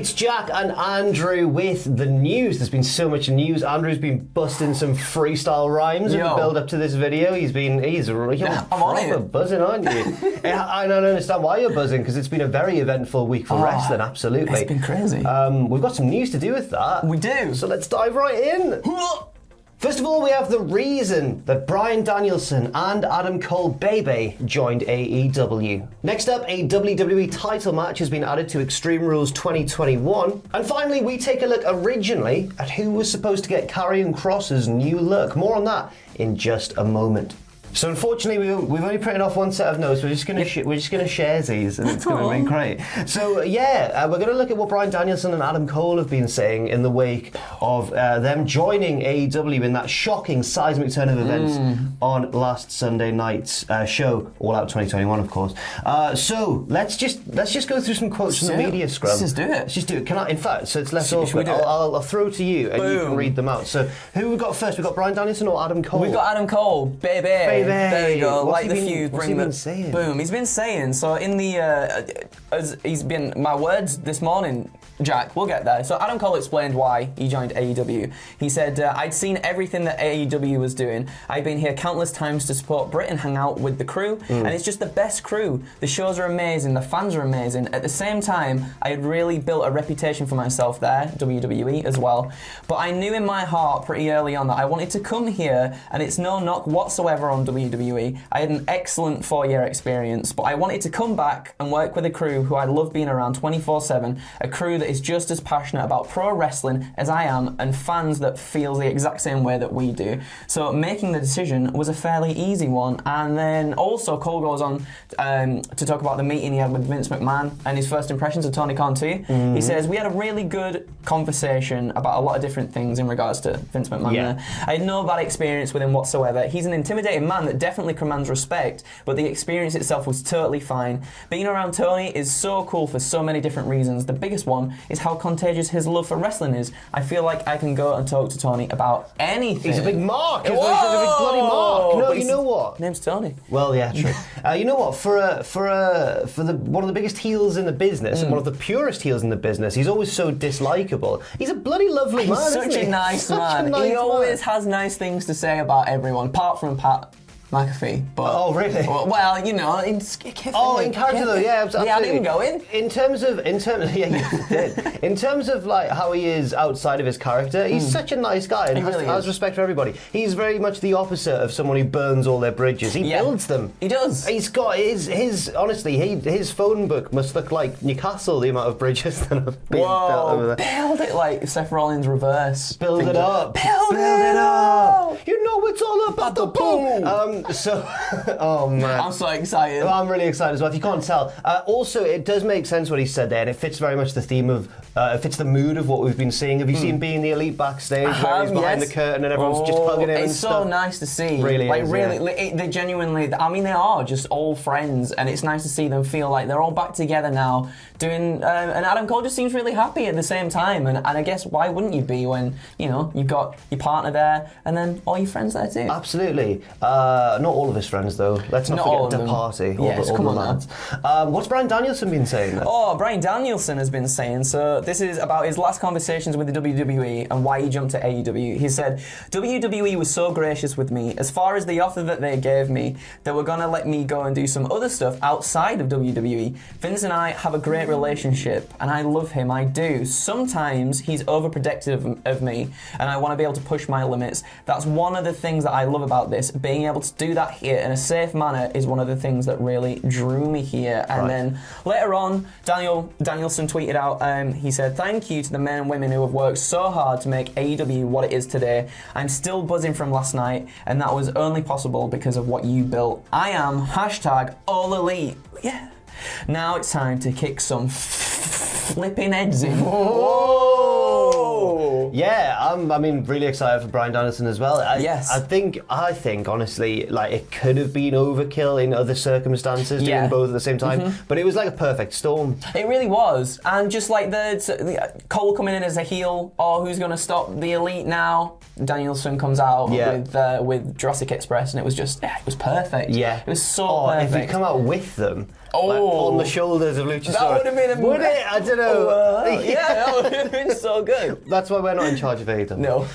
It's Jack and Andrew with the news. There's been so much news. Andrew's been busting some freestyle rhymes in the build up to this video. He's proper buzzing, aren't you? I don't understand why you're buzzing, because it's been a very eventful week for wrestling, absolutely. It's been crazy. We've got some news to do with that. We do. So let's dive right in. First of all, we have the reason that Bryan Danielson and Adam Cole Baby joined AEW. Next up, a WWE title match has been added to Extreme Rules 2021. And finally, we take a look originally at who was supposed to get Karrion Kross's new look. More on that in just a moment. So unfortunately, we've only printed off one set of notes. We're just gonna share these, and it's gonna be great. So yeah, we're gonna look at what Bryan Danielson and Adam Cole have been saying in the wake of them joining AEW in that shocking seismic turn of events on last Sunday night's show, All Out 2021, of course. So let's just go through some quotes from the media scrum. Let's just do it. Let's just do it. Can I? In fact, so it's less awkward. I'll throw to you, and you can read them out. So who we got first? We got Bryan Danielson or Adam Cole? We've got Adam Cole, baby. There you go. What's he been saying? Boom. He's been saying. So in the my words this morning, Jack, we'll get there. So Adam Cole explained why he joined AEW. He said, I'd seen everything that AEW was doing. I've been here countless times to support Brit and hang out with the crew, and it's just the best crew. The shows are amazing, the fans are amazing. At the same time, I had really built a reputation for myself there, WWE as well. But I knew in my heart pretty early on that I wanted to come here, and it's no knock whatsoever on WWE. I had an excellent 4-year experience, but I wanted to come back and work with a crew who I love being around 24/7, a crew that is just as passionate about pro wrestling as I am, and fans that feel the exact same way that we do. So making the decision was a fairly easy one. And then also Cole goes on to talk about the meeting he had with Vince McMahon and his first impressions of Tony Khan too. He says, we had a really good conversation about a lot of different things in regards to Vince McMahon there. I had no bad experience with him whatsoever. He's an intimidating man that definitely commands respect, but the experience itself was totally fine. Being around Tony is so cool for so many different reasons. The biggest one is how contagious his love for wrestling is. I feel like I can go and talk to Tony about anything. He's a big mark. He's a big bloody mark. No, you know what? Name's Tony. Well, yeah, true. You know what? For one of the biggest heels in the business, and one of the purest heels in the business, he's always so dislikable. He's a bloody lovely man. He's such a nice man. He always has nice things to say about everyone, apart from Pat McAfee, but really? Well, you know, in character though, yeah, absolutely. We had him going. In terms of, yeah, you did. In terms of like how he is outside of his character, he's such a nice guy and has respect for everybody. He's very much the opposite of someone who burns all their bridges. He builds them. He does. He's got honestly, his phone book must look like Newcastle, the amount of bridges that have been built over there. Build it like Seth Rollins reverse. Build it up. Build it up. You know it's all about the boom. Oh man, I'm so excited. Well, I'm really excited as well. If you can't tell, also it does make sense what he said there, and it fits very much the theme of, it fits the mood of what we've been seeing. Have you seen Being the Elite backstage, where he's behind the curtain and everyone's just hugging him? It's so nice to see. Really, they genuinely. I mean, they are just all friends, and it's nice to see them feel like they're all back together now, doing. And Adam Cole just seems really happy at the same time, and I guess why wouldn't you be when you've got your partner there and then all your friends there too? Absolutely. Not all of his friends, though. Let's not forget the party. Yes, come on, lads. What's Bryan Danielson been saying then? Bryan Danielson has been saying, so this is about his last conversations with the WWE and why he jumped to AEW. He said, WWE was so gracious with me. As far as the offer that they gave me, they were going to let me go and do some other stuff outside of WWE. Vince and I have a great relationship, and I love him, I do. Sometimes he's overprotective of me, and I want to be able to push my limits. That's one of the things that I love about this. Being able to do that here in a safe manner is one of the things that really drew me here. And then later on, Danielson tweeted out, he said, thank you to the men and women who have worked so hard to make AEW what it is today. I'm still buzzing from last night, and that was only possible because of what you built. I am #all elite. Yeah. Now it's time to kick some flipping heads in. Whoa! Yeah, I mean, really excited for Bryan Danielson as well. Yes. I think, honestly, like, it could have been overkill in other circumstances, doing both at the same time, but it was like a perfect storm. It really was. And just like the Cole coming in as a heel, who's going to stop the Elite now? Danielson comes out with Jurassic Express, and it was just, it was perfect. Yeah. It was so perfect. If he come out with them, like, on the shoulders of Luchasaurus. That would have been Would it? I don't know. That would have been so good. That's why we're not in charge of AEW. No.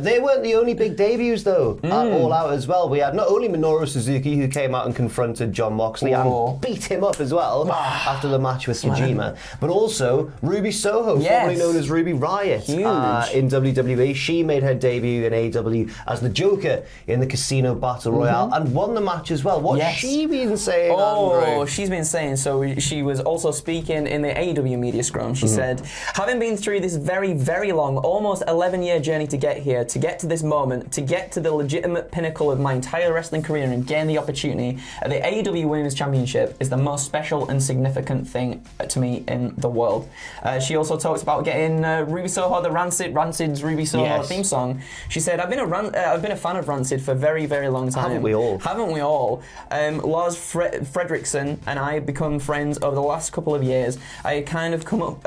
They weren't the only big debuts, though, at All Out as well. We had not only Minoru Suzuki, who came out and confronted Jon Moxley and beat him up as well after the match with Kojima, but also Ruby Soho, formerly known as Ruby Riot, in WWE. She made her debut in AEW as the Joker in the Casino Battle Royale and won the match as well. What's she been saying, Andrew? She's been saying, she was also speaking in the AEW media scrum. She said, having been through this very, very long, almost 11-year journey to get here, to get to this moment, to get to the legitimate pinnacle of my entire wrestling career and gain the opportunity at the AEW Women's Championship is the most special and significant thing to me in the world. She also talks about getting Ruby Soho, the Rancid's Ruby Soho theme song. She said, I've been a fan of Rancid for a very, very long time. Haven't we all? Lars Fredrickson and I become friends over the last couple of years. I had kind of come up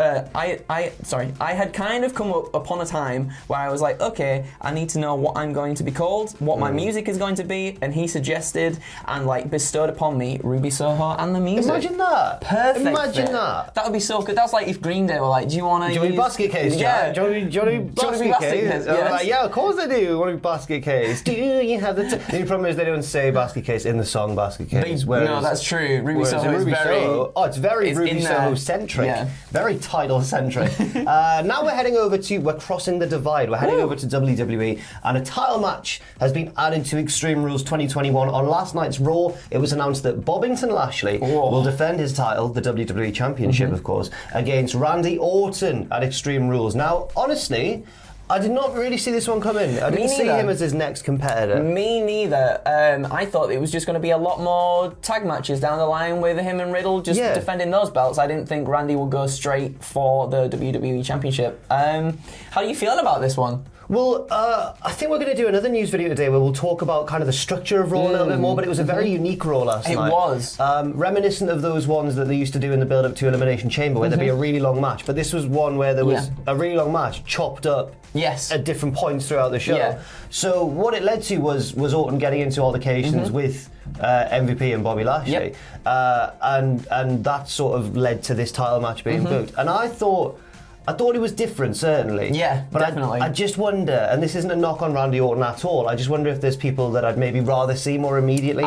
upon a time where I was like, okay, I need to know what I'm going to be called, what my music is going to be, and he suggested and like bestowed upon me Ruby Soho and the music. Imagine that. Perfect. Imagine fit. that. That would be so good. That's like if Green Day were like, do you want to be basket case, Jack? Yeah. Do you want to be basket case? Yes. Like, yeah, of course I do. Want to be basket case? Do you have the The problem is they don't say basket case in the song basket case. No, that's true. Ruby Soho is very... it's very Ruby Soho-centric. Yeah. Very title-centric. Now we're crossing the divide. We're heading over to WWE, and a title match has been added to Extreme Rules 2021. On last night's Raw, it was announced that Bobbington Lashley will defend his title, the WWE Championship, of course, against Randy Orton at Extreme Rules. Now, honestly, I did not really see this one coming. I didn't see him as his next competitor. Me neither. I thought it was just going to be a lot more tag matches down the line with him and Riddle just defending those belts. I didn't think Randy would go straight for the WWE Championship. How are you feeling about this one? Well, I think we're going to do another news video today where we'll talk about kind of the structure of Raw a little bit more, but it was a very unique Raw last night. It was. Reminiscent of those ones that they used to do in the build-up to Elimination Chamber, where there'd be a really long match, but this was one where there was a really long match chopped up at different points throughout the show. Yeah. So what it led to was Orton getting into altercations with MVP and Bobby Lashley, and that sort of led to this title match being booked. And I thought it was different, certainly. Yeah, but definitely. I just wonder, and this isn't a knock on Randy Orton at all, I just wonder if there's people that I'd maybe rather see more immediately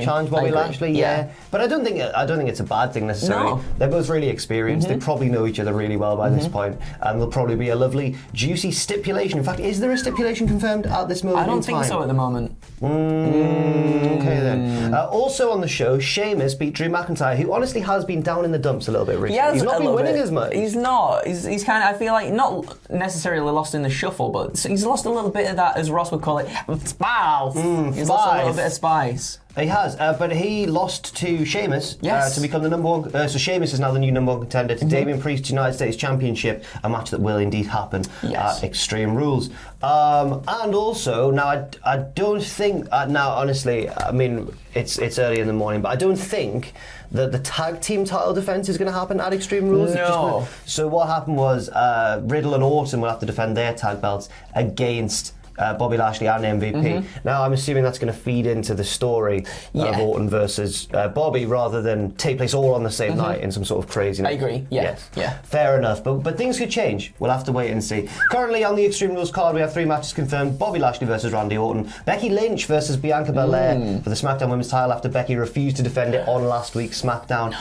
challenge Bobby Lashley. Yeah. But I don't think it's a bad thing necessarily. No. They're both really experienced. They probably know each other really well by this point, and there'll probably be a lovely, juicy stipulation. In fact, is there a stipulation confirmed at this moment in time? I don't think so at the moment. Okay then. Also on the show, Sheamus beat Drew McIntyre, who honestly has been down in the dumps a little bit recently. He's not been winning as much. He's not. He's kind of, I feel like, not necessarily lost in the shuffle, but he's lost a little bit of that, as Ross would call it, spice. He's lost a little bit of spice. He has, but he lost to Sheamus to become the number one. So Sheamus is now the new number one contender to Damian Priest's United States Championship, a match that will indeed happen at Extreme Rules. And also, now I don't think, now honestly, I mean, it's early in the morning, but I don't think that the tag team title defense is going to happen at Extreme Rules. No. So what happened was Riddle and Orton will have to defend their tag belts against Bobby Lashley and MVP. Now, I'm assuming that's going to feed into the story of Orton versus Bobby rather than take place all on the same night in some sort of craziness. I agree. Yes. Fair enough. But things could change. We'll have to wait and see. Currently on the Extreme Rules card, we have 3 matches confirmed. Bobby Lashley versus Randy Orton. Becky Lynch versus Bianca Belair for the SmackDown Women's title after Becky refused to defend it on last week's SmackDown.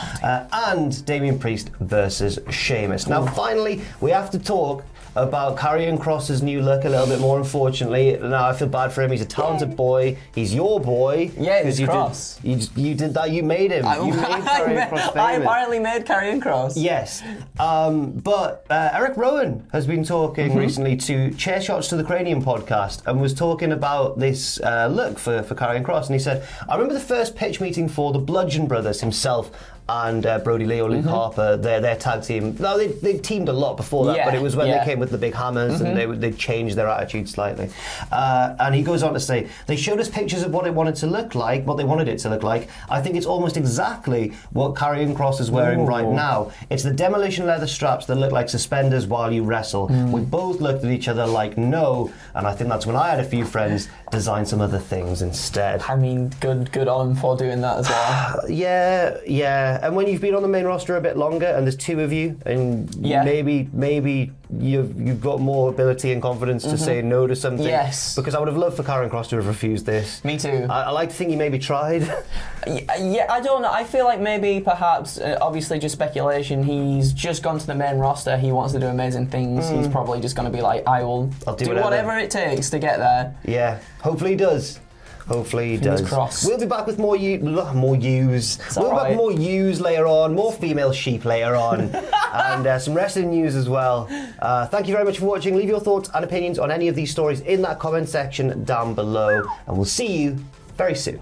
And Damian Priest versus Sheamus. Now, finally, we have to talk about Karrion Kross's new look a little bit more, unfortunately. Now, I feel bad for him. He's a talented boy. He's your boy. Yeah, he's Kross. You did that. You made him. You made Karrion Kross famous. I apparently made Karrion Kross. Yes. But Eric Rowan has been talking recently to Chair Shots to the Cranium podcast and was talking about this look for Karrion Kross. And he said, I remember the first pitch meeting for the Bludgeon Brothers, himself and Brody Lee or Luke Harper, their tag team. No, they teamed a lot before that, but it was when they came with the big hammers and they changed their attitude slightly. And he goes on to say, they showed us pictures of what it wanted to look like, what they wanted it to look like. I think it's almost exactly what Karrion Kross is wearing right now. It's the demolition leather straps that look like suspenders while you wrestle. We both looked at each other like, no, and I think that's when I had a few friends design some other things instead. I mean, good on him for doing that as well. Yeah. And when you've been on the main roster a bit longer, and there's two of you, and maybe you've got more ability and confidence to say no to something. Yes. Because I would have loved for Karrion Kross to have refused this. Me too. I like to think he maybe tried. Yeah, I don't know. I feel like maybe, perhaps, obviously just speculation, he's just gone to the main roster, he wants to do amazing things, he's probably just going to be like, I'll do whatever it takes to get there. Yeah, hopefully he does. Hopefully he does. Crossed. We'll be back with more yous. We'll be back with more yous later on, more female sheep later on, and some wrestling news as well. Thank you very much for watching. Leave your thoughts and opinions on any of these stories in that comment section down below, and we'll see you very soon.